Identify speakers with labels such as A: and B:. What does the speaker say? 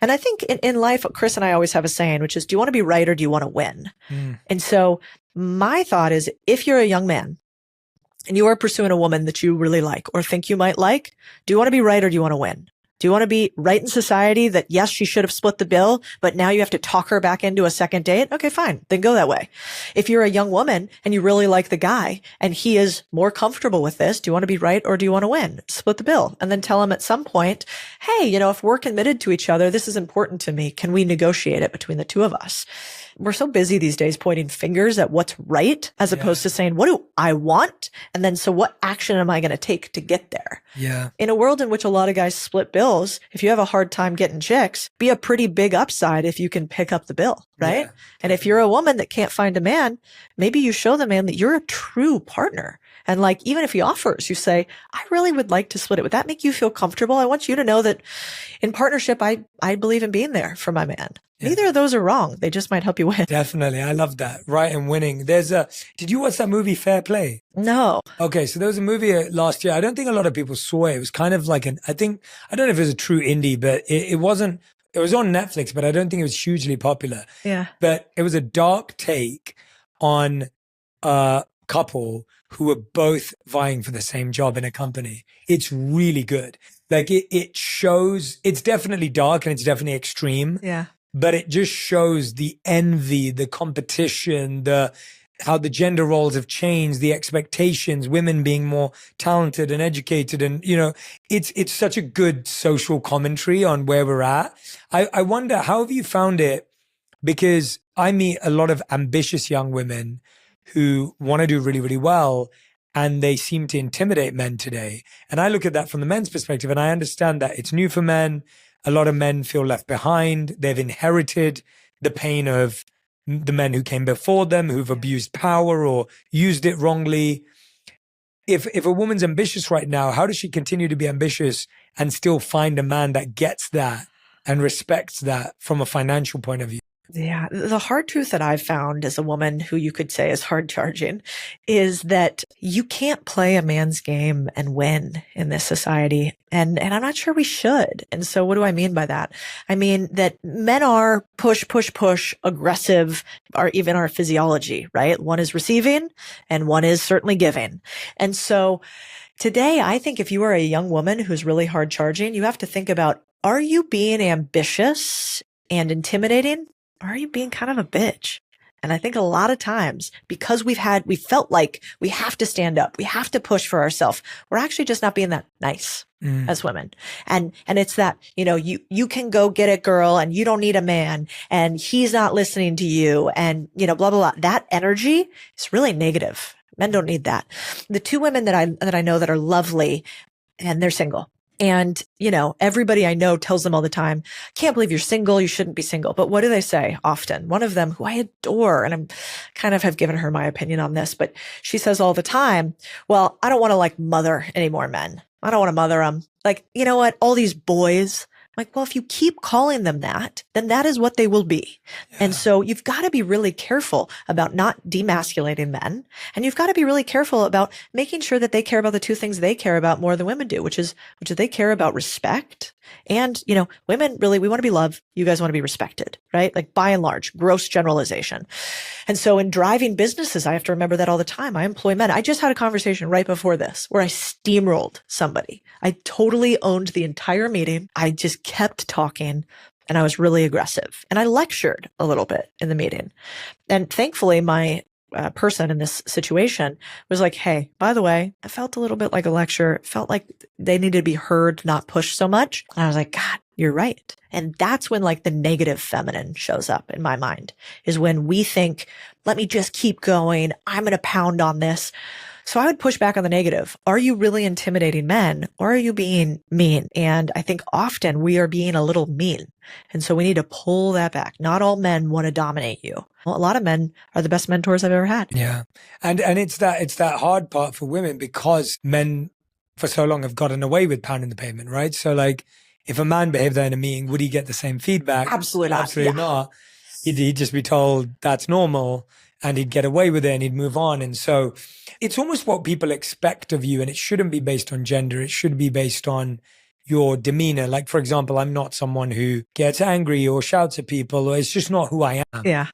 A: And I think in life, Chris and I always have a saying, which is, do you want to be right or do you want to win? And so my thought is, if you're a young man and you are pursuing a woman that you really like or think you might like, do you want to be right or do you want to win? Do you want to be right in society that, yes, she should have split the bill, but now you have to talk her back into a second date? Okay, fine. Then go that way. If you're a young woman and you really like the guy and he is more comfortable with this, do you want to be right or do you want to win? Split the bill and then tell him at some point, hey, if we're committed to each other, this is important to me. Can we negotiate it between the two of us? We're so busy these days pointing fingers at what's right as opposed to saying, what do I want? And then, so what action am I going to take to get there?
B: Yeah.
A: In a world in which a lot of guys split bills, if you have a hard time getting chicks, be a pretty big upside if you can pick up the bill, right? Yeah. And if you're a woman that can't find a man, maybe you show the man that you're a true partner. And like, even if he offers, you say, I really would like to split it. Would that make you feel comfortable? I want you to know that in partnership, I believe in being there for my man. Yeah. Neither of those are wrong. They just might help you win.
B: Definitely. I love that. Right and winning. Did you watch that movie Fair Play?
A: No.
B: Okay. So there was a movie last year. I don't think a lot of people saw it. It was kind of like I don't know if it was a true indie, but it was on Netflix, but I don't think it was hugely popular.
A: Yeah.
B: But it was a dark take on a couple who were both vying for the same job in a company. It's really good. Like it shows, it's definitely dark and it's definitely extreme.
A: Yeah.
B: But it just shows the envy, the competition, how the gender roles have changed, the expectations, women being more talented and educated. And, it's such a good social commentary on where we're at. I wonder, how have you found it? Because I meet a lot of ambitious young women who want to do really, really well, and they seem to intimidate men today. And I look at that from the men's perspective, and I understand that it's new for men. A lot of men feel left behind. They've inherited the pain of the men who came before them, who've abused power or used it wrongly. If a woman's ambitious right now, how does she continue to be ambitious and still find a man that gets that and respects that from a financial point of view?
A: Yeah. The hard truth that I've found as a woman who you could say is hard charging is that you can't play a man's game and win in this society. And I'm not sure we should. And so what do I mean by that? I mean that men are push, aggressive, or even our physiology, right? One is receiving and one is certainly giving. And so today, I think if you are a young woman who's really hard charging, you have to think about, are you being ambitious and intimidating? Or are you being kind of a bitch? And I think a lot of times, because we felt like we have to stand up, we have to push for ourselves, we're actually just not being that nice as women. And it's that, you can go get it, girl, and you don't need a man, and he's not listening to you, and, blah, blah, blah. That energy is really negative. Men don't need that. The two women that I know that are lovely, and they're single. And, everybody I know tells them all the time, can't believe you're single. You shouldn't be single. But what do they say often? One of them, who I adore, and I'm kind of have given her my opinion on this, but she says all the time, well, I don't want to mother any more men. I don't want to mother them. Like, you know what? All these boys. Like, well, if you keep calling them that, then that is what they will be. Yeah. And so you've got to be really careful about not demasculating men. And you've got to be really careful about making sure that they care about the two things they care about more than women do, which is they care about respect. And, women really, we want to be loved. You guys want to be respected, right? Like, by and large, gross generalization. And so in driving businesses, I have to remember that all the time. I employ men. I just had a conversation right before this where I steamrolled somebody. I totally owned the entire meeting. I just kept talking, and I was really aggressive. And I lectured a little bit in the meeting. And thankfully, my person in this situation was like, hey, by the way, I felt a little bit like a lecture. It felt like they needed to be heard, not pushed so much. And I was like, God, you're right. And that's when the negative feminine shows up in my mind, is when we think, let me just keep going. I'm going to pound on this. So I would push back on the negative. Are you really intimidating men, or are you being mean? And I think often we are being a little mean. And so we need to pull that back. Not all men want to dominate you. Well, a lot of men are the best mentors I've ever had.
B: Yeah. And it's that hard part for women, because men for so long have gotten away with pounding the pavement, right? So if a man behaved that in a meeting, would he get the same feedback?
A: Absolutely not.
B: Absolutely not. He'd just be told that's normal, and he'd get away with it and he'd move on. And so it's almost what people expect of you, and it shouldn't be based on gender. It should be based on your demeanor. Like, for example, I'm not someone who gets angry or shouts at people, or it's just not who I am.
A: Yeah.